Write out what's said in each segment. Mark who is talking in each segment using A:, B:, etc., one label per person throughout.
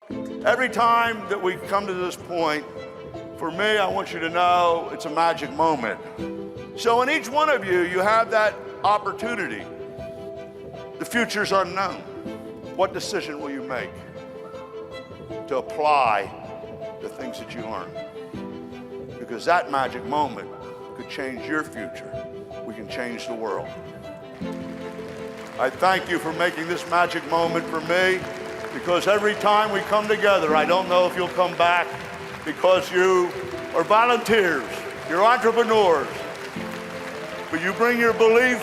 A: Every time that we come to this point, for me, I want you to know it's a magic moment. So in each one of you, you have that opportunity. The future's unknown. What decision will you make to apply the things that you learn? Because that magic moment could change your future. We can change the world. I thank you for making this magic moment for me, because every time we come together, I don't know if you'll come back, because you are volunteers, you're entrepreneurs, but you bring your belief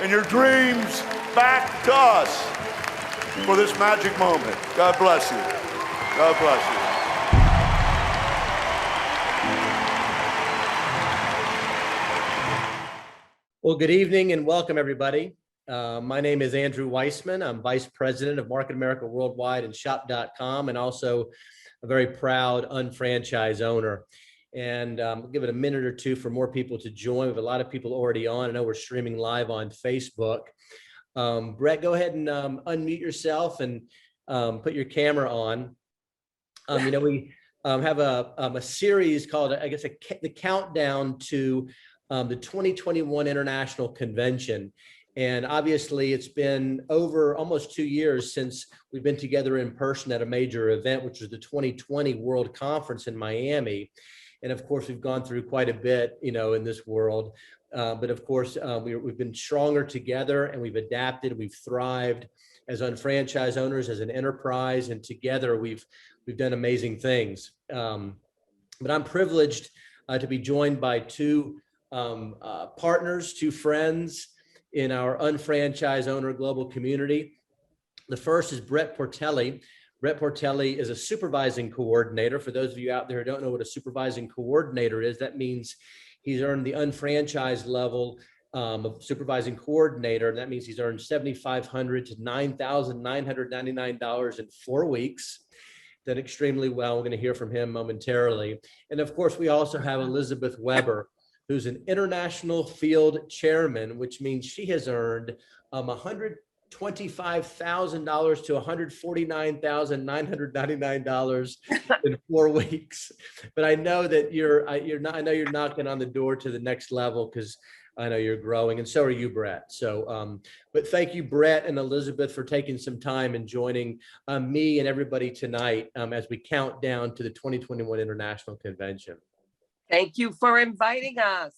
A: and your dreams back to us for this magic moment. God bless you. God bless you.
B: Well, good evening and welcome, everybody. My name is Andrew Weissman. I'm Vice President of Market America Worldwide and Shop.com, and also a very proud Unfranchise owner. And I'll give it a minute or two for more people to join. We have a lot of people already on. I know we're streaming live on Facebook. Brett, go ahead and unmute yourself and put your camera on. We have a series called, I guess, the countdown to the 2021 International Convention. And obviously, it's been over almost 2 years since we've been together in person at a major event, which was the 2020 World Conference in Miami. And of course, we've gone through quite a bit, in this world. But of course, we've been stronger together, and we've adapted, we've thrived as unfranchised owners, as an enterprise, and together we've done amazing things. But I'm privileged to be joined by two partners, two friends in our unfranchised owner global community. The first is Brett Portelli. Brett Portelli is a supervising coordinator. For those of you out there who don't know what a supervising coordinator is, that means he's earned the unfranchised level of supervising coordinator. That means he's earned $7,500 to $9,999 in 4 weeks. Done extremely well. We're going to hear from him momentarily. And of course, we also have Elizabeth Weber, who's an international field chairman, which means she has earned $125,000 to $149,999 in 4 weeks. But I know that you're knocking on the door to the next level, because I know you're growing, and so are you, Brett. So, but thank you, Brett and Elizabeth, for taking some time and joining me and everybody tonight as we count down to the 2021 International Convention.
C: Thank you for inviting us.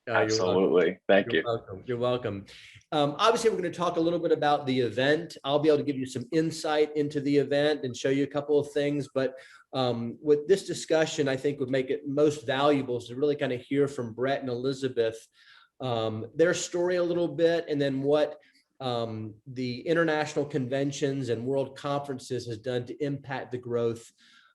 D: Absolutely. Thank you.
B: You're welcome. Obviously, we're going to talk a little bit about the event. I'll be able to give you some insight into the event and show you a couple of things. But with this discussion, I think would make it most valuable is to really kind of hear from Brett and Elizabeth, their story a little bit, and then what the international conventions and world conferences has done to impact the growth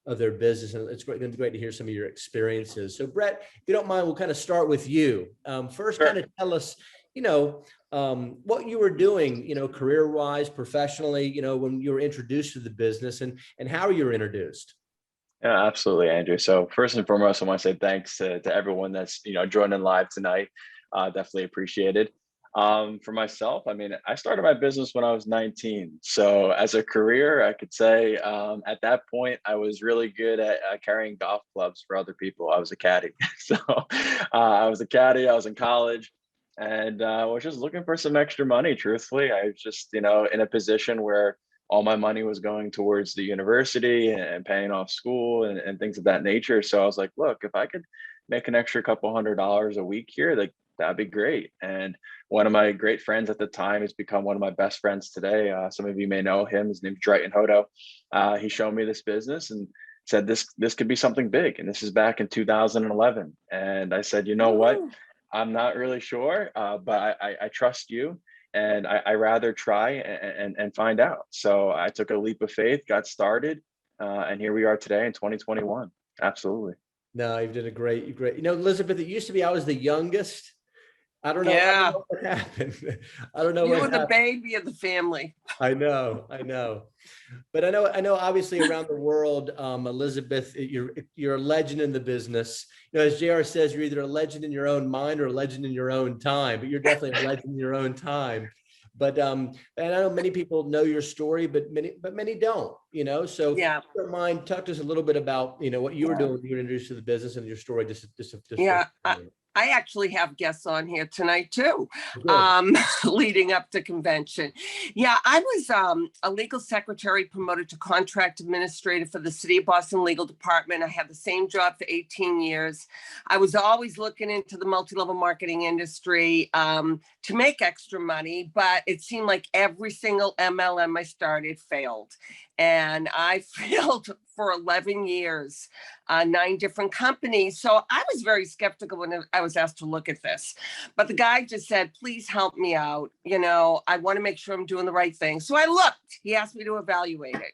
B: of their business. And it's great to hear some of your experiences. So Brett, if you don't mind, we'll kind of start with you. First,
D: Sure.
B: Kind of tell us, what you were doing, career-wise, professionally, when you were introduced to the business, and how you were introduced.
D: Yeah, absolutely, Andrew. So first and foremost, I want to say thanks to everyone that's, joining live tonight. Definitely appreciated. For myself, I started my business when I was 19. So as a career, I could say at that point, I was really good at carrying golf clubs for other people. I was a caddy. So I was a caddy, I was in college, and I was just looking for some extra money, truthfully. I was just, in a position where all my money was going towards the university and paying off school and things of that nature. So I was like, look, if I could make an extra couple $100 a week here, that'd be great. And one of my great friends at the time has become one of my best friends today. Some of you may know him. His name's Drayton Hodo. He showed me this business and said, this could be something big. And this is back in 2011. And I said, you know what? I'm not really sure, but I trust you. And I rather try and find out. So I took a leap of faith, got started, and here we are today in 2021. Absolutely.
B: No, you did a great. Elizabeth, it used to be I was the youngest. I don't know.
C: Yeah.
B: I don't know what happened. I don't know.
C: You were the baby of the family.
B: I know. But I know. Obviously, around the world, Elizabeth, you're a legend in the business. As JR says, you're either a legend in your own mind or a legend in your own time. But you're definitely a legend in your own time. But and I know many people know your story, but many don't, so
C: Yeah.
B: if you don't mind, talk to us a little bit about, what you were doing when you were introduced to the business and your story. Just
C: Yeah. I actually have guests on here tonight too,
B: Good.
C: leading up to convention. Yeah, I was a legal secretary promoted to contract administrator for the City of Boston Legal Department. I had the same job for 18 years. I was always looking into the multi-level marketing industry to make extra money, but it seemed like every single MLM I started failed. And I failed for 11 years, 9 different companies. So I was very skeptical when I was asked to look at this. But the guy just said, please help me out. I want to make sure I'm doing the right thing. So I looked. He asked me to evaluate it.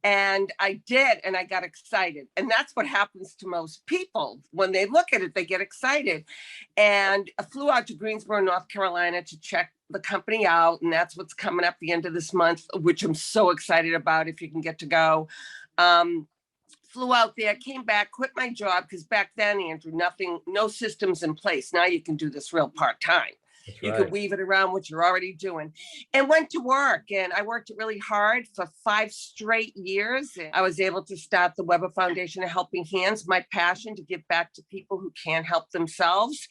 C: And I did, and I got excited. And that's what happens to most people. When they look at it, they get excited. And I flew out to Greensboro, North Carolina to check the company out. And that's what's coming up the end of this month, which I'm so excited about if you can get to go. Flew out there, came back, quit my job, because back then, Andrew, no systems in place. Now you can do this real part-time.
B: That's
C: You
B: right.
C: could weave it around what you're already doing, and went to work. And I worked really hard for 5 straight years. And I was able to start the Weber Foundation of Helping Hands, my passion to give back to people who can't help themselves.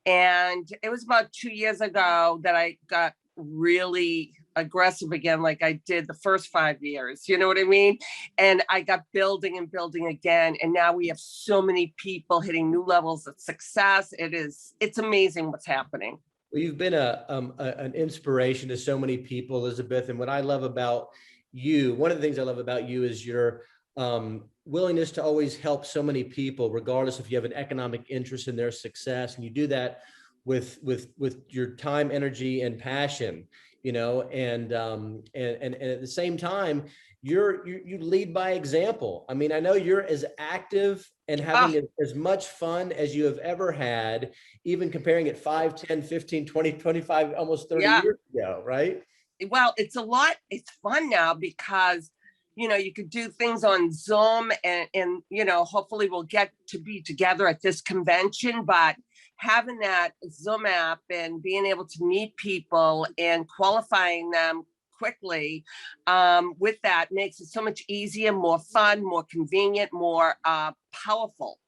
C: And it was about 2 years ago that I got really aggressive again, like I did the first 5 years, you know what I mean? And I got building and building again. And now we have so many people hitting new levels of success. It's amazing what's happening.
B: Well, you've been an inspiration to so many people, Elizabeth. And what I love about you, one of the things I love about you is your willingness to always help so many people, regardless if you have an economic interest in their success. And you do that with your time, energy, and passion, and at the same time, you lead by example. I mean, I know you're as active and having as much fun as you have ever had, even comparing it 5, 10, 15, 20, 25, almost 30 years ago, right?
C: Well, it's a lot. It's fun now because, you could do things on Zoom and hopefully we'll get to be together at this convention, but having that Zoom app and being able to meet people and qualifying them quickly with that makes it so much easier, more fun, more convenient, more powerful,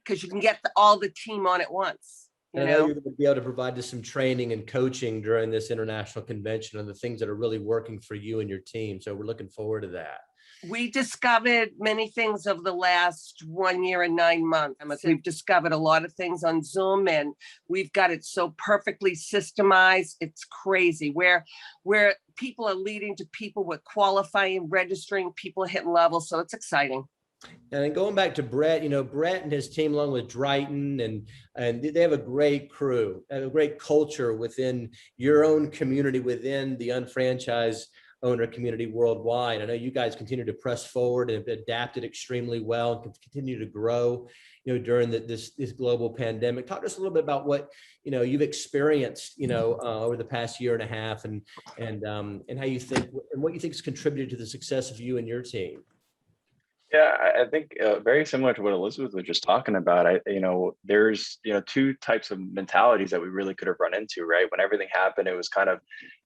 C: because you can get all the team on at once.
B: And I know you're going to be able to provide us some training and coaching during this international convention on the things that are really working for you and your team. So we're looking forward to that.
C: We discovered many things over the last 1 year and 9 months. We've discovered a lot of things on Zoom, and we've got it so perfectly systemized. It's crazy where people are leading to people with qualifying, registering, people hitting levels. So it's exciting.
B: And then going back to Brett, Brett and his team, along with Drayton, and they have a great crew, a great culture within your own community, within the unfranchised owner community worldwide. I know you guys continue to press forward and have adapted extremely well and continue to grow, during this global pandemic. Talk to us a little bit about what, you've experienced, over the past year and a half, and how you think, and what you think has contributed to the success of you and your team.
D: Yeah, I think very similar to what Elizabeth was just talking about. There's 2 types of mentalities that we really could have run into, right? When everything happened, it was kind of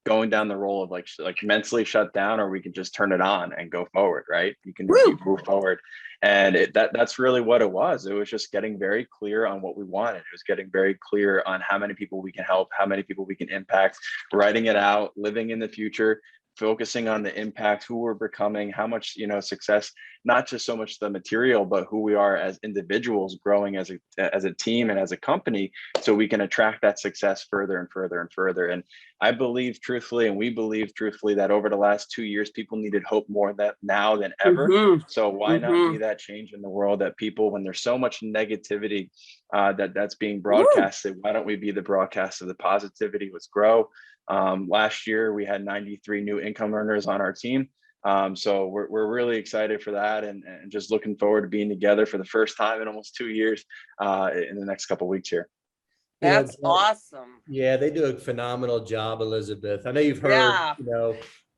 D: going down the role of like mentally shut down, or we can just turn it on and go forward, right? You can move forward, and that's really what it was. It was just getting very clear on what we wanted. It was getting very clear on how many people we can help, how many people we can impact, writing it out, living in the future, focusing on the impact, who we're becoming, how much, success, not just so much the material, but who we are as individuals, growing as a team and as a company, so we can attract that success further and further and further. And I believe truthfully, and we believe truthfully, that over the last 2 years, people needed hope more now than ever. So why not be that change in the world that people, when there's so much negativity that's being broadcasted, why don't we be the broadcast of the positivity? Let's grow. Last year, we had 93 new income earners on our team. So we're really excited for that, and just looking forward to being together for the first time in almost 2 years in the next couple of weeks here.
C: That's awesome.
B: Yeah, they do a phenomenal job, Elizabeth. I know you've heard,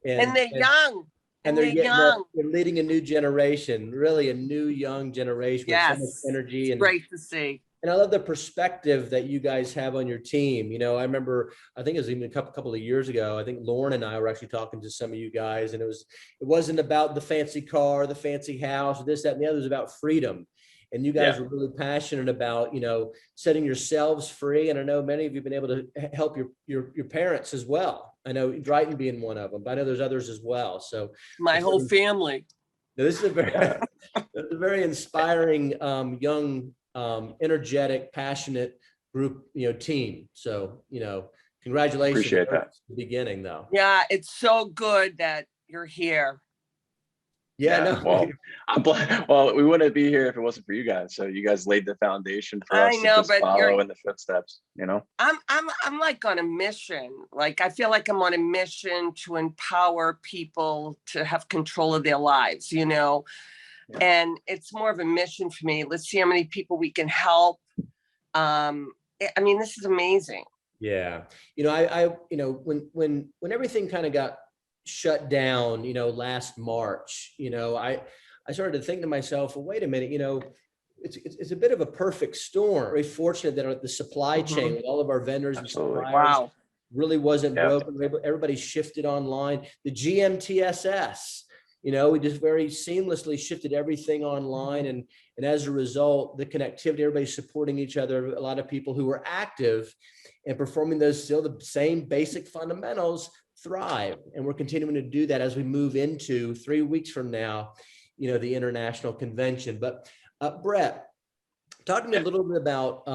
C: and they're young.
B: And they're young. They're leading a new generation, really a new young generation with so much energy.
C: It's
B: and
C: great to see.
B: And I love the perspective that you guys have on your team. You know, I remember, I think it was even a couple of years ago, I think Lauren and I were actually talking to some of you guys, and it wasn't about the fancy car, the fancy house, this, that, and the other. It was about freedom. And you guys were really passionate about, you know, setting yourselves free. And I know many of you have been able to help your parents as well. I know Drayton being one of them, but I know there's others as well. So
C: My whole family.
B: this is a very inspiring, young, energetic, passionate group, you know, team. So, you know, congratulations.
D: Appreciate that.
B: At the beginning, though.
C: Yeah, it's so good that you're here.
B: Yeah, no.
D: Well, we wouldn't be here if it wasn't for you guys. So you guys laid the foundation for us to just follow in the footsteps, you know?
C: I'm like on a mission. Like, I feel like I'm on a mission to empower people to have control of their lives, you know? Yeah. And it's more of a mission for me. Let's see how many people we can help. I mean, this is amazing.
B: Yeah. You know, you know, when everything kind of got shut down, you know, last March, you know, I started to think to myself, well, wait a minute, you know, it's a bit of a perfect storm. Very fortunate that the supply chain with all of our vendors and suppliers really wasn't broken. Everybody shifted online. The GMTSS, you know, we just very seamlessly shifted everything online. And as a result, the connectivity, everybody's supporting each other. A lot of people who were active and performing those still the same basic fundamentals thrive. And we're continuing to do that as we move into 3 weeks from now, you know, the international convention. But Brett, talk to me a little bit about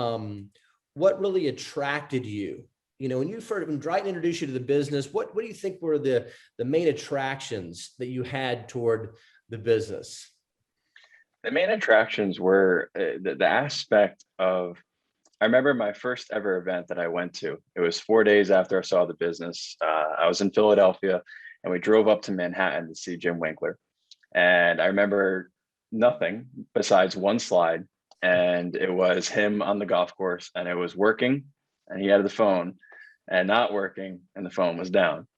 B: what really attracted you. You know, when Drayton introduced you to the business, what do you think were the main attractions that you had toward the business?
D: The main attractions were the aspect of, I remember my first ever event that I went to. It was 4 days after I saw the business. I was in Philadelphia and we drove up to Manhattan to see Jim Winkler. And I remember nothing besides one slide. And it was him on the golf course, and it was working and he had the phone, and not working and the phone was down.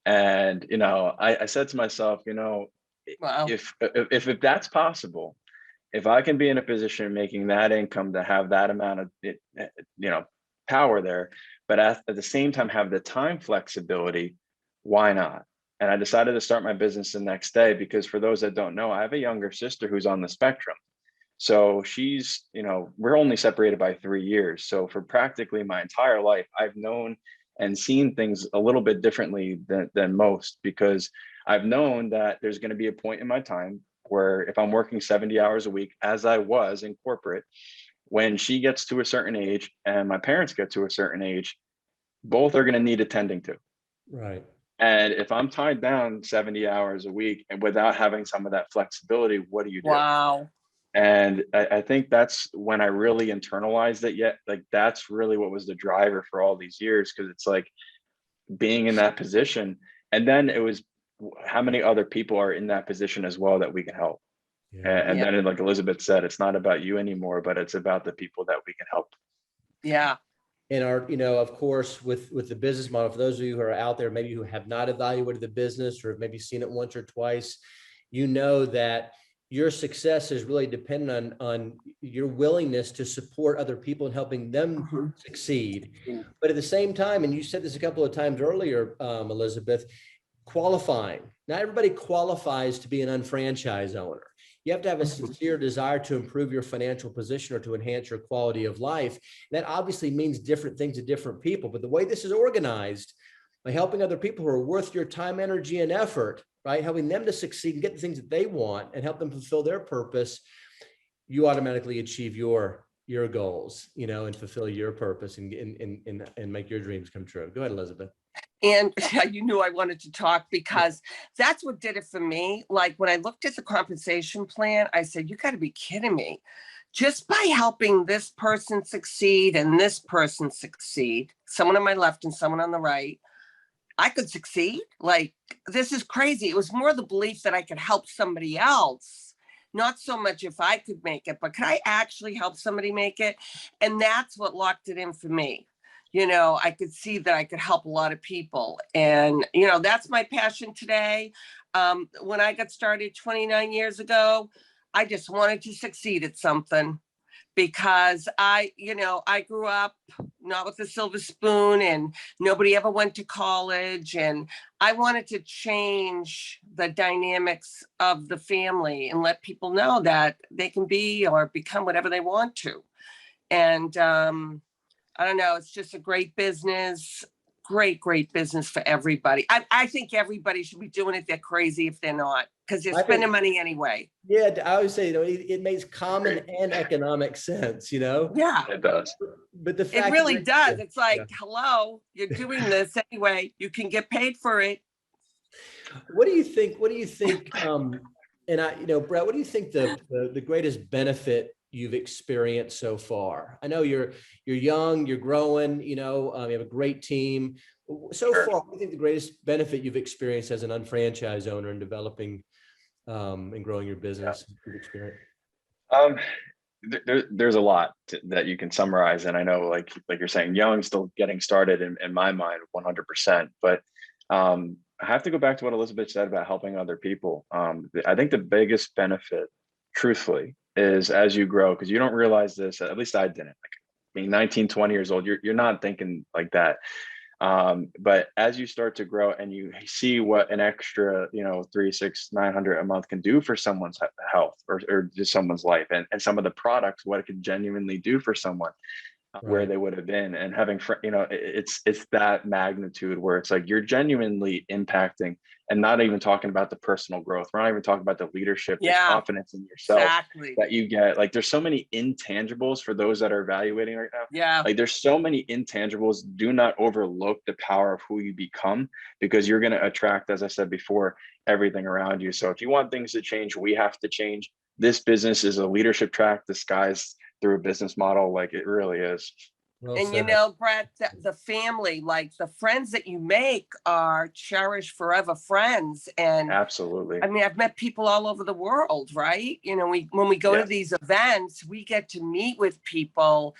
D: And, you know, I said to myself, you know, if that's possible, if I can be in a position of making that income to have that amount of, you know, power there, but at the same time have the time flexibility, why not? And I decided to start my business the next day because, for those that don't know, I have a younger sister who's on the spectrum. So she's, you know, we're only separated by 3 years. So for practically my entire life, I've known and seen things a little bit differently than most, because I've known that there's going to be a point in my time where if I'm working 70 hours a week, as I was in corporate, when she gets to a certain age and my parents get to a certain age, both are going to need attending to.
B: Right.
D: And if I'm tied down 70 hours a week and without having some of that flexibility, what do you do?
C: Wow.
D: And I think that's when I really internalized it. Yet, like, that's really what was the driver for all these years, because it's like being in that position. And then it was, how many other people are in that position as well that we can help? And then, like Elizabeth said, it's not about you anymore, but it's about the people that we can help.
C: Yeah.
B: And our, you know, of course, with the business model, for those of you who are out there, maybe who have not evaluated the business or have maybe seen it once or twice, you know that your success is really dependent on your willingness to support other people and helping them succeed. But at the same time, and you said this a couple of times earlier, Elizabeth, qualifying. Not everybody qualifies to be an unfranchised owner. You have to have a sincere desire to improve your financial position or to enhance your quality of life. And that obviously means different things to different people. But the way this is organized, by helping other people who are worth your time, energy, and effort, right? Helping them to succeed and get the things that they want and help them fulfill their purpose, you automatically achieve your goals, you know, and fulfill your purpose and make your dreams come true. Go ahead, Elizabeth.
C: And you knew I wanted to talk because that's what did it for me. Like, when I looked at the compensation plan, I said, you got to be kidding me. Just by helping this person succeed and this person succeed, someone on my left and someone on the right, I could succeed. Like, this is crazy. It was more the belief that I could help somebody else, not so much if I could make it, but could I actually help somebody make it? And that's what locked it in for me. You know, I could see that I could help a lot of people. And, you know, that's my passion today. When I got started 29 years ago, I just wanted to succeed at something. because I grew up not with a silver spoon and nobody ever went to college. And I wanted to change the dynamics of the family and let people know that they can be or become whatever they want to. And I don't know, it's just a great business, great business for everybody. I think everybody should be doing it. They're crazy if they're not, because they're spending money anyway.
B: Yeah, I always say, it makes common and economic sense,
C: Yeah,
D: It does.
B: But the fact
C: it really
B: that-
C: does. It's like,
B: Yeah.
C: hello, you're doing this anyway. You can get paid for it.
B: What do you think? Brett, what do you think the greatest benefit you've experienced so far? I know you're young, you're growing, you have a great team. So
D: Sure.
B: far, what do you think the greatest benefit you've experienced as an unfranchised owner in developing and growing your business you've experienced?
D: There's a lot that you can summarize, and I know, like you're saying, young, still getting started in my mind, 100%. But I have to go back to what Elizabeth said about helping other people. I think the biggest benefit, truthfully, is as you grow, because you don't realize this. At least I didn't. Like being 19, 20 years old, you're not thinking like that. But as you start to grow and you see what an extra, 3, 6, 900 a month can do for someone's health or just someone's life, and some of the products, what it could genuinely do for someone, where they would have been, and having, it's that magnitude where it's like you're genuinely impacting, and not even talking about the personal growth. We're not even talking about the leadership, the confidence in yourself that you get. Like there's so many intangibles for those that are evaluating right now.
C: Yeah.
D: Like there's so many intangibles. Do not overlook the power of who you become, because you're going to attract, as I said before, everything around you. So if you want things to change, we have to change. This business is a leadership track disguised through a business model. Like it really is.
B: Well
C: And
B: said.
C: Brett, the family, like the friends that you make are cherished forever friends. And
D: Absolutely.
C: I mean, I've met people all over the world, right? When we go to these events, we get to meet with people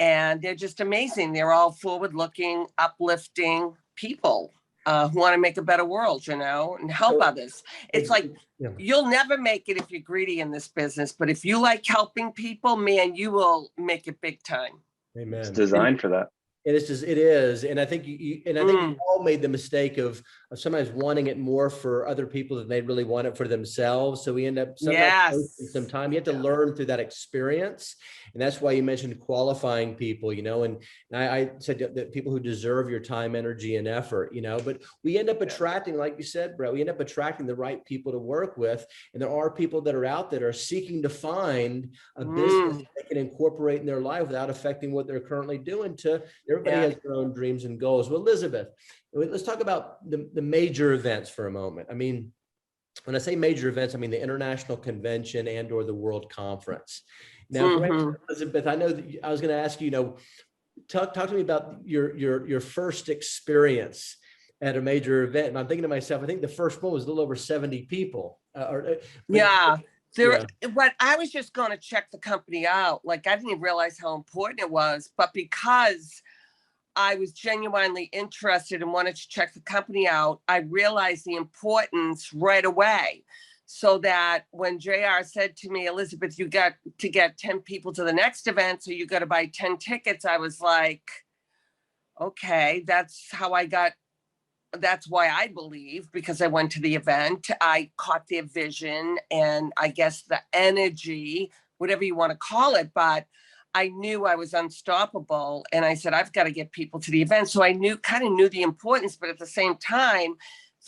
C: and they're just amazing. They're all forward-looking, uplifting people who want to make a better world, and help others. It's like, you'll never make it if you're greedy in this business, but if you like helping people, man, you will make it big time.
B: Amen.
D: It's designed for that.
B: It is. And I think we all made the mistake of sometimes wanting it more for other people than they really want it for themselves. So we end up wasting some time. You have to learn through that experience. And that's why you mentioned qualifying people, and I said that people who deserve your time, energy, and effort, but we end up attracting, like you said, Brett, we end up attracting the right people to work with. And there are people that are out that are seeking to find a business they can incorporate in their life without affecting what they're currently doing. Everybody has their own dreams and goals. Well, Elizabeth, let's talk about the major events for a moment. I mean, when I say major events, I mean the international convention and or the World Conference. Now, Elizabeth, I know that I was going to ask you, talk to me about your first experience at a major event. And I'm thinking to myself, I think the first one was a little over 70 people. What
C: I was just going to check the company out. Like I didn't even realize how important it was, but because I was genuinely interested and wanted to check the company out, I realized the importance right away. So that when JR said to me, Elizabeth, you got to get 10 people to the next event, so you got to buy 10 tickets, I was like, okay, that's why I believe, because I went to the event, I caught their vision and I guess the energy, whatever you want to call it, but I knew I was unstoppable. And I said, I've got to get people to the event. So I kind of knew the importance, but at the same time,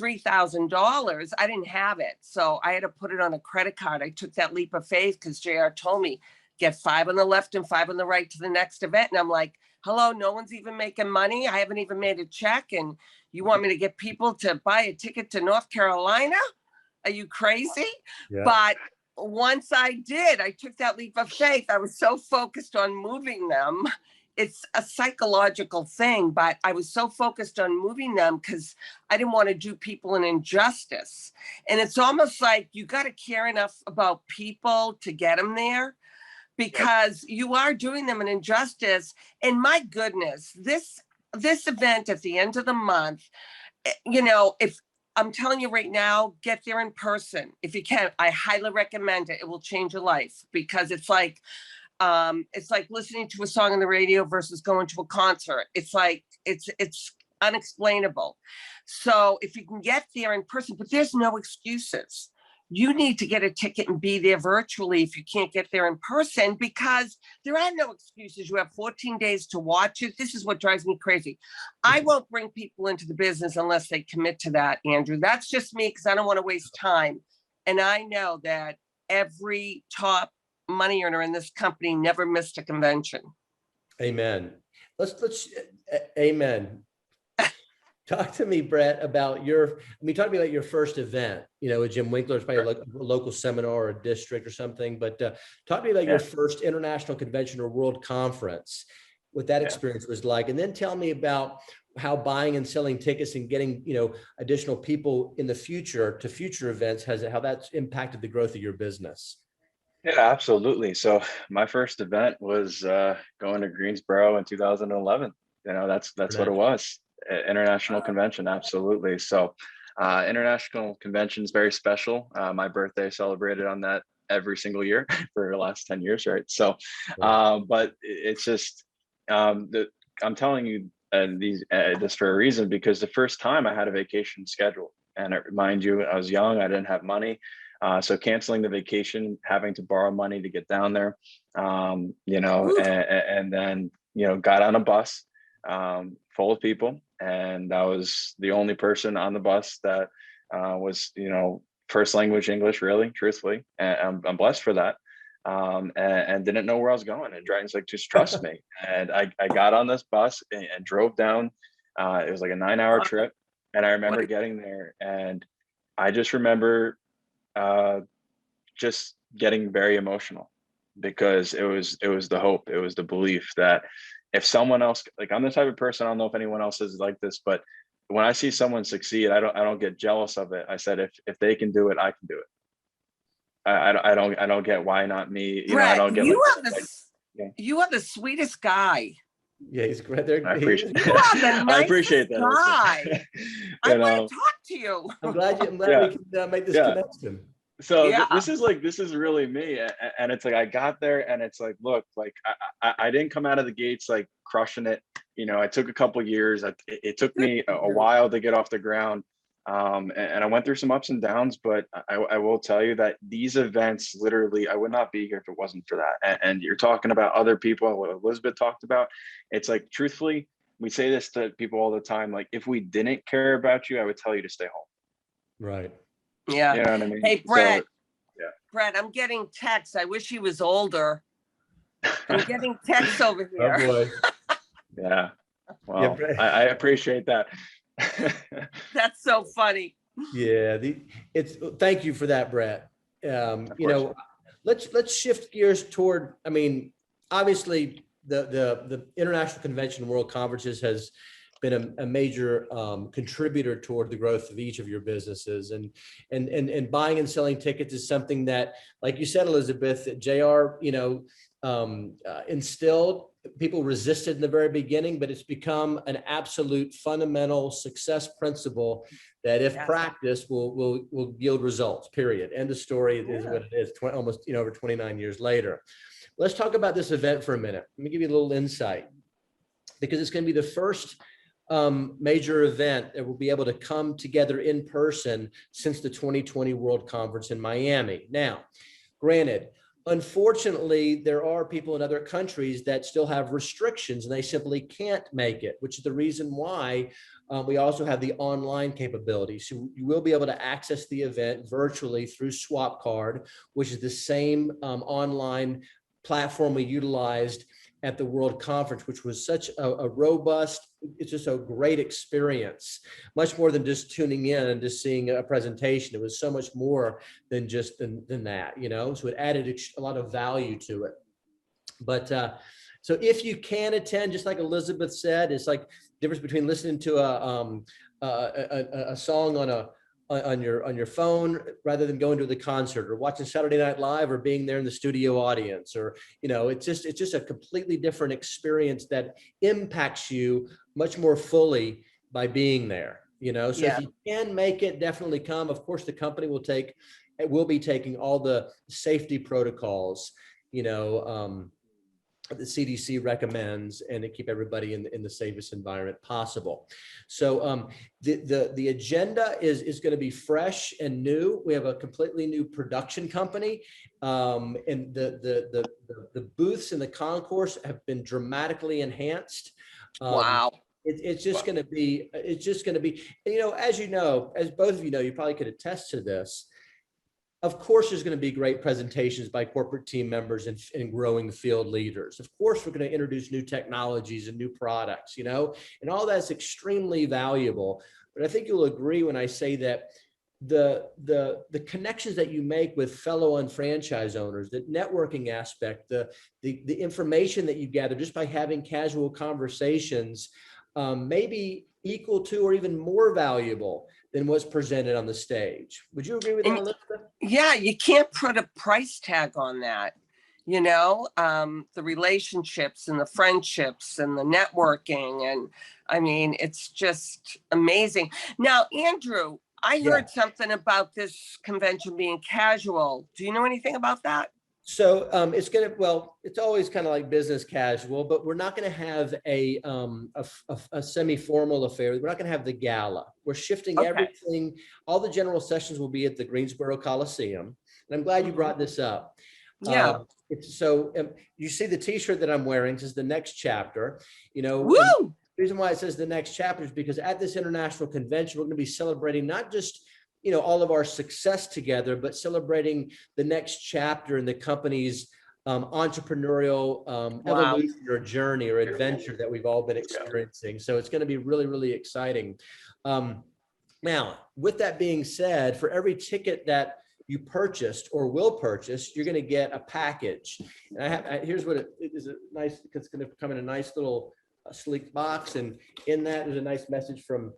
C: $3,000, I didn't have it. So I had to put it on a credit card. I took that leap of faith because JR told me, get 5 on the left and 5 on the right to the next event. And I'm like, hello, no one's even making money. I haven't even made a check. And you want me to get people to buy a ticket to North Carolina? Are you crazy? Yeah. But once I did, I took that leap of faith. I was so focused on moving them. It's a psychological thing, but I was so focused on moving them because I didn't want to do people an injustice. And it's almost like you got to care enough about people to get them there, because you are doing them an injustice. And my goodness, this event at the end of the month, if I'm telling you right now, get there in person. If you can, I highly recommend it. It will change your life, because it's like, It's like listening to a song on the radio versus going to a concert. It's like, it's unexplainable. So if you can get there in person, but there's no excuses. You need to get a ticket and be there virtually if you can't get there in person, because there are no excuses. You have 14 days to watch it. This is what drives me crazy. I won't bring people into the business unless they commit to that, Andrew. That's just me, because I don't want to waste time. And I know that every top money earner in this company never missed a convention.
B: Amen. Amen. Talk to me, Brett, about talk to me about your first event, with Jim Winkler. It's probably a local seminar or a district or something, but talk to me about your first international convention or world conference, what that experience was like. And then tell me about how buying and selling tickets and getting, additional people in the future to future events, how that's impacted the growth of your business.
D: Yeah, absolutely. So my first event was going to Greensboro in 2011. That's what it was. International convention, absolutely. So international convention is very special. My birthday celebrated on that every single year for the last 10 years, right? So but it's just I'm telling you this for a reason, because the first time I had a vacation scheduled, and mind you, I was young, I didn't have money, so canceling the vacation, having to borrow money to get down there, and then got on a bus full of people, and I was the only person on the bus that was first language English, really, truthfully, and I'm blessed for that, and didn't know where I was going, and Dragons like, just trust me. And I got on this bus and drove down. It was like a 9-hour trip, and I remember getting there, and I just remember just getting very emotional, because it was the hope, it was the belief that if someone else, like, I'm the type of person, I don't know if anyone else is like this, but when I see someone succeed, I don't get jealous of it. I said, if they can do it, I can do it. I don't get why not me.
C: Brett,
D: I don't get
C: you are the sweetest guy.
B: Yeah, he's great.
D: I appreciate
C: You are the nicest
D: I appreciate that.
C: guy. I want to talk to you.
B: I'm glad we can make this connection.
D: So this is really me, and it's like, I got there, and it's like, look, like I didn't come out of the gates like crushing it. I took a couple years. It took me a while to get off the ground, and I went through some ups and downs. But I will tell you that these events, literally, I would not be here if it wasn't for that. And you're talking about other people, what Elizabeth talked about. It's like, truthfully, we say this to people all the time. Like, if we didn't care about you, I would tell you to stay home.
B: Right.
C: Yeah.
D: You know what I mean?
C: Hey, Brett.
D: So,
C: Brett, I'm getting texts. I wish he was older. I'm getting texts over here.
B: Oh boy.
D: Yeah. Well, I appreciate that.
C: That's so funny.
B: Yeah. Thank you for that, Brett. Let's shift gears toward, obviously the International Convention World Conferences has been a major contributor toward the growth of each of your businesses, and buying and selling tickets is something that, like you said, Elizabeth, that JR, instilled. People resisted in the very beginning, but it's become an absolute fundamental success principle that, if practiced, will yield results, period. End of story. Is what it is, almost over 29 years later. Let's talk about this event for a minute. Let me give you a little insight, because it's going to be the first major event that will be able to come together in person since the 2020 World Conference in Miami. Now, granted, unfortunately, there are people in other countries that still have restrictions and they simply can't make it, which is the reason why we also have the online capability. So you will be able to access the event virtually through Swapcard, which is the same online platform we utilized at the World Conference, which was such a robust, it's just a great experience, much more than just tuning in and just seeing a presentation. It was so much more than just than that, so it added a lot of value to it. But so if you can attend, just like Elizabeth said, it's like the difference between listening to a song on your phone rather than going to the concert, or watching Saturday Night Live, or being there in the studio audience, or it's just a completely different experience that impacts you much more fully by being there. So if you can make it, definitely come. Of course, the company will be taking all the safety protocols, the CDC recommends, and to keep everybody in the safest environment possible. So the agenda is going to be fresh and new. We have a completely new production company, and the booths in the concourse have been dramatically enhanced.
C: Wow.
B: It's just going to be, as both of you know, you probably could attest to this. Of course, there's going to be great presentations by corporate team members and growing field leaders. Of course, we're going to introduce new technologies and new products, and all that's extremely valuable. But I think you'll agree when I say that the connections that you make with fellow unfranchise owners, the networking aspect, the information that you gather just by having casual conversations, may be equal to or even more valuable than what's presented on the stage. Would you agree with that, Elizabeth?
C: Yeah, you can't put a price tag on that. The relationships and the friendships and the networking. And I mean, it's just amazing. Now, Andrew, I heard something about this convention being casual. Do you know anything about that?
B: So it's always kind of like business casual, but we're not going to have a semi-formal affair. We're not going to have the gala. We're shifting everything. All the general sessions will be at the Greensboro Coliseum. And I'm glad you brought this up.
C: Yeah.
B: You see the t-shirt that I'm wearing. This is the next chapter,
C: Woo!
B: The reason why it says the next chapter is because at this international convention, we're going to be celebrating not just all of our success together, but celebrating the next chapter in the company's entrepreneurial evolution or journey or adventure that we've all been experiencing. So it's going to be really, really exciting. Now, with that being said, for every ticket that you purchased or will purchase, you're going to get a package. And here's what it is. It's going to come in a nice little sleek box, and in that there's a nice message from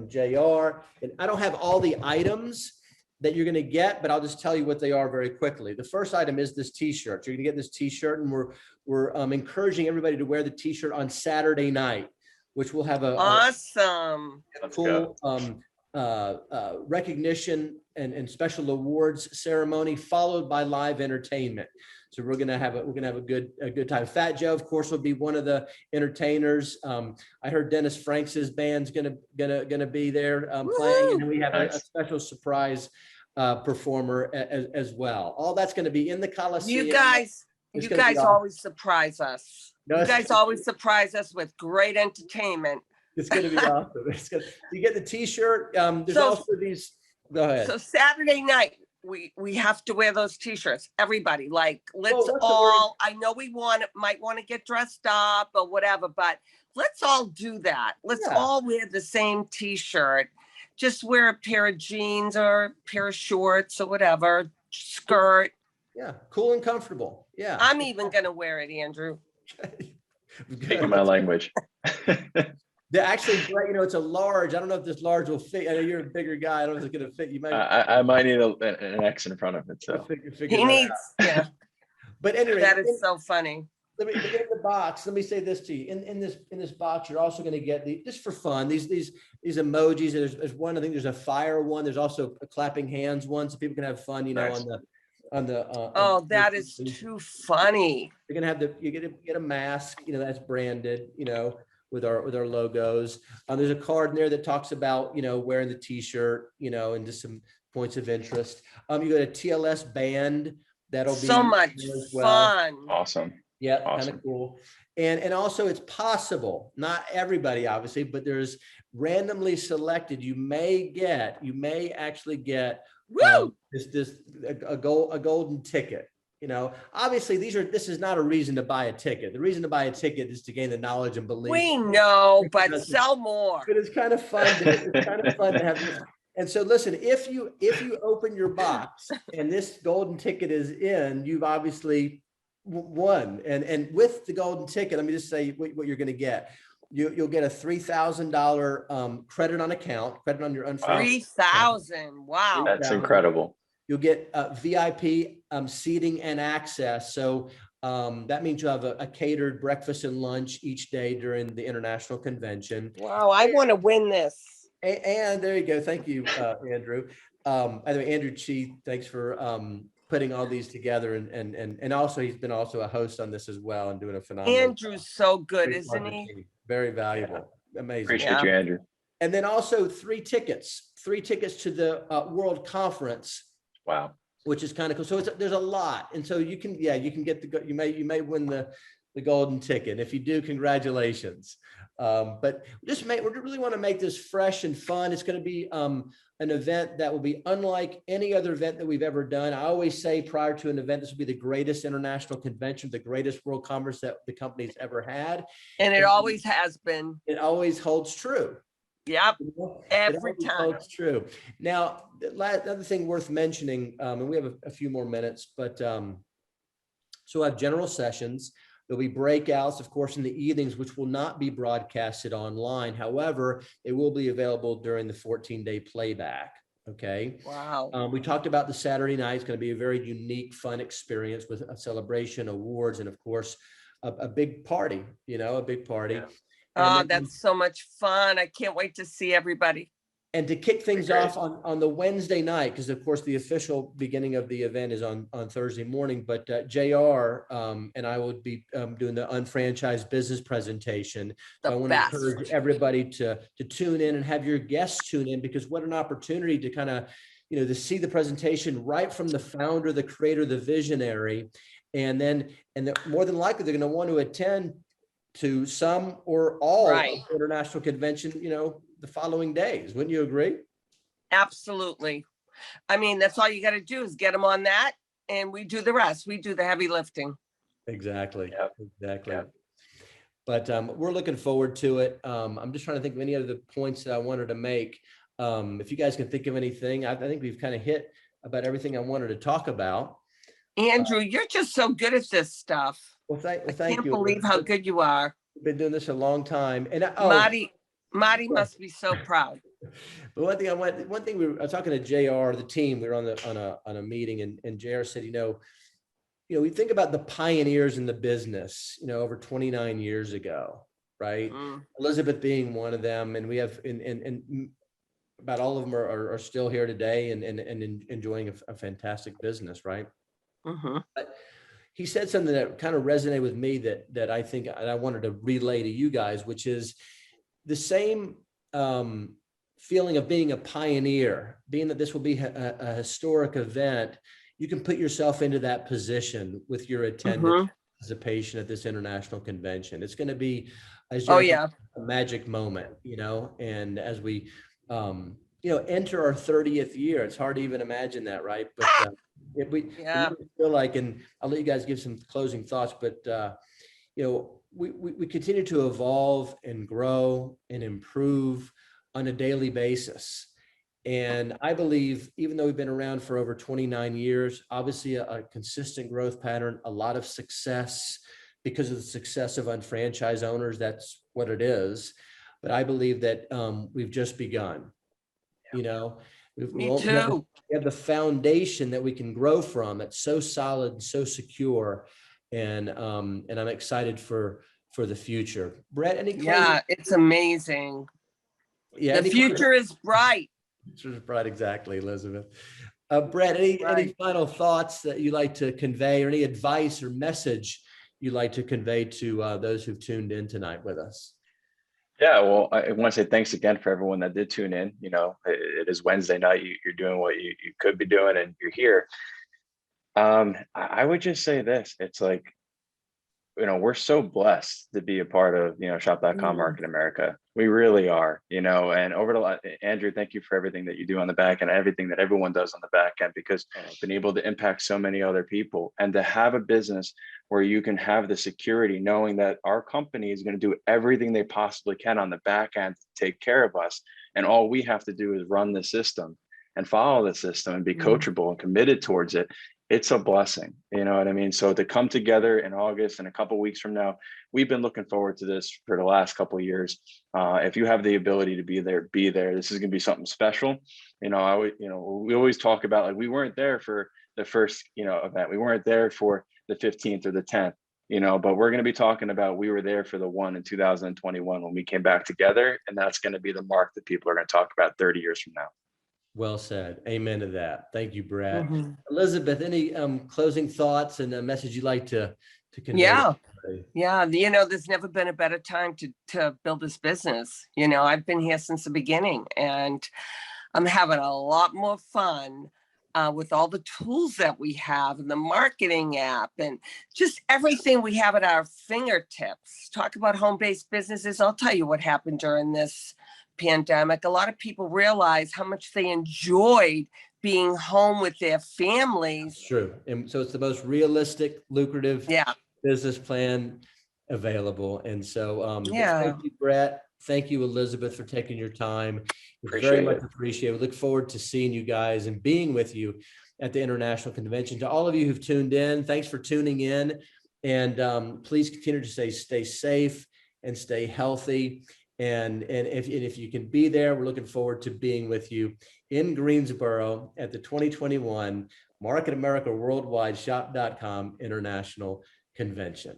B: JR. And I don't have all the items that you're going to get, but I'll just tell you what they are very quickly. The first item is this t-shirt. You're going to get this t-shirt, and we're encouraging everybody to wear the t-shirt on Saturday night, which will have a cool recognition and special awards ceremony, followed by live entertainment. So we're gonna have a good time. Fat Joe, of course, will be one of the entertainers. I heard Dennis Franks' band's gonna be there playing, and then we have a special surprise performer as well. All that's going to be in the Coliseum.
C: You guys always surprise us. You guys always surprise us with great entertainment.
B: It's going to be awesome. You get the t-shirt. There's also these. Go ahead.
C: So Saturday night, we have to wear those t-shirts. Everybody, I know we might want to get dressed up or whatever, but let's all do that. Let's all wear the same t-shirt. Just wear a pair of jeans or a pair of shorts or whatever, skirt.
B: Yeah, cool and comfortable. Yeah.
C: I'm even going to wear it, Andrew.
D: Speaking my language.
B: Actually, it's a large. I don't know if this large will fit. I know you're a bigger guy. I don't know if it's going to fit. You might.
D: I might need an X in front of it. So
C: he needs. Yeah.
B: But anyway,
C: that is so funny.
B: Let me get in the box. Let me say this to you. In this box, you're also going to get just for fun these emojis. There's one. I think there's a fire one. There's also a clapping hands one, so people can have fun.
D: Nice.
C: That is too funny.
B: You're gonna have you get a mask. That's branded. With our logos. There's a card in there that talks about wearing the t-shirt. And just some points of interest. You got a TLS band that'll be
C: so much fun.
D: Awesome.
B: Yeah, kind of cool. And also it's possible, not everybody obviously, but there's randomly selected. You may actually get a golden ticket. Obviously this is not a reason to buy a ticket. The reason to buy a ticket is to gain the knowledge and belief.
C: We know, but sell more.
B: But it's kind of fun. It's kind of fun to have this. And so listen, if you open your box and this golden ticket is in, you've obviously won. And with the golden ticket, let me just say what you're going to get. You'll get a $3,000 credit on your Unfranchise.
C: $3,000. Wow.
D: That's incredible.
B: You'll get VIP seating and access. So that means you'll have a catered breakfast and lunch each day during the international convention.
C: Wow, I want to win this.
B: And there you go. Thank you, Andrew. By the way, Andrew Chi, thanks for putting all these together, and also he's been also a host on this as well and doing a phenomenal
C: Andrew's so good,
B: great
C: isn't
B: partner
C: he?
B: team. Very valuable. Amazing.
D: Appreciate
C: Yeah.
D: you, Andrew.
B: And then also three tickets to the World Conference,
D: Wow.
B: which is kind of cool. So there's a lot. And so you can get you may win the golden ticket. If you do, congratulations. But we really want to make this fresh and fun. It's going to be an event that will be unlike any other event that we've ever done. I always say prior to an event, this will be the greatest international convention, the greatest World Congress that the company's ever had.
C: And it always has been.
B: It always holds true.
C: Yep.
B: It
C: Every
B: always
C: time.
B: holds true. Now, the other thing worth mentioning, and we have a few more minutes, but so we'll have general sessions. There'll be breakouts, of course, in the evenings, which will not be broadcasted online. However, it will be available during the 14-day playback. Okay.
C: Wow.
B: We talked about the Saturday night. It's going to be a very unique, fun experience with a celebration, awards, and of course, a big party. A big party.
D: Yeah.
C: Oh,
B: And then-
C: that's so much fun. I can't wait to see everybody.
B: And to kick things
D: Great.
B: off on the Wednesday night, because of course the official beginning of the event is on Thursday morning, but JR and I will be doing the Unfranchise business presentation. So I
C: The
B: want
C: best.
B: to encourage everybody to tune in and have your guests tune in, because what an opportunity to kind of, to see the presentation right from the founder, the creator, the visionary, and more than likely they're going to want to attend to some or all
C: Right.
B: of the international convention, the following days. Wouldn't you agree?
C: Absolutely. I mean, that's all you got to do is get them on that, and we do the rest. We do the heavy lifting.
B: Exactly.
D: Yep.
B: Exactly.
D: Yep.
B: But we're looking forward to it. I'm just trying to think of any other points that I wanted to make. If you guys can think of anything, I think we've kind of hit about everything I wanted to talk about.
C: Andrew, you're just so good at this stuff.
B: Well, thank
C: I
B: you.
C: can't believe how good you are.
B: We've been doing this a long time. And
C: Marty must be so proud.
B: But one thing I was talking to JR, the team, we were on a meeting, and JR said, we think about the pioneers in the business, over 29 years ago, right? Elizabeth being one of them, and we have, and about all of them are still here today and enjoying a fantastic business, right? But he said something that kind of resonated with me that I think I wanted to relay to you guys, which is the same feeling of being a pioneer, being that this will be a historic event. You can put yourself into that position with your attendance, participation at this international convention. It's going to be, a magic moment, and as we, enter our 30th year, it's hard to even imagine that, right? But we feel like, and I'll let you guys give some closing thoughts, but we continue to evolve and grow and improve on a daily basis. And I believe, even though we've been around for over 29 years, obviously a consistent growth pattern, a lot of success because of the success of unfranchised owners. That's what it is. But I believe that we've just begun.
C: Me
B: We
C: too.
B: have the foundation that we can grow from. It's so solid and so secure. And I'm excited for the future. Brett, any closing?
C: Yeah, it's amazing.
B: Yeah,
C: The future is bright.
B: Future is bright, exactly, Elizabeth. Brett, any final thoughts that you like to convey, or any advice or message you'd like to convey to those who've tuned in tonight with us?
D: Yeah, well, I want to say thanks again for everyone that did tune in. It is Wednesday night. You're doing what you could be doing, and you're here. I would just say this. It's like, we're so blessed to be a part of, shop.com Market America. We really are, and Andrew, thank you for everything that you do on the back end, everything that everyone does on the back end, because I've been able to impact so many other people, and to have a business where you can have the security knowing that our company is going to do everything they possibly can on the back end to take care of us. And all we have to do is run the system and follow the system and be coachable and committed towards it. It's a blessing, you know what I mean? So to come together in August and a couple of weeks from now, we've been looking forward to this for the last couple of years. If you have the ability to be there, be there. This is going to be something special. We always talk about, like, we weren't there for the first, event. We weren't there for the 15th or the 10th, but we're going to be talking about, we were there for the one in 2021 when we came back together. And that's going to be the mark that people are going to talk about 30 years from now.
B: Well said. Amen to that. Thank you, Brad.
C: Mhm.
B: Elizabeth, any closing thoughts and a message you'd like to convey?
C: Yeah.
B: to everybody?
C: Yeah, there's never been a better time to build this business. I've been here since the beginning, and I'm having a lot more fun with all the tools that we have and the marketing app and just everything we have at our fingertips. Talk about home-based businesses. I'll tell you what happened during this pandemic. A lot of people realized how much they enjoyed being home with their families.
B: It's true. And so it's the most realistic, lucrative
C: Yeah.
B: business plan available. And so
C: Yeah.
B: thank you, Brett. Thank you, Elizabeth, for taking your time. It's very
D: Appreciate
B: much
D: it.
B: appreciated. We look forward to seeing you guys and being with you at the International Convention. To all of you who've tuned in, thanks for tuning in. And please continue to stay safe and stay healthy. And if you can be there, we're looking forward to being with you in Greensboro at the 2021 Market America Worldwide Shop.com International Convention.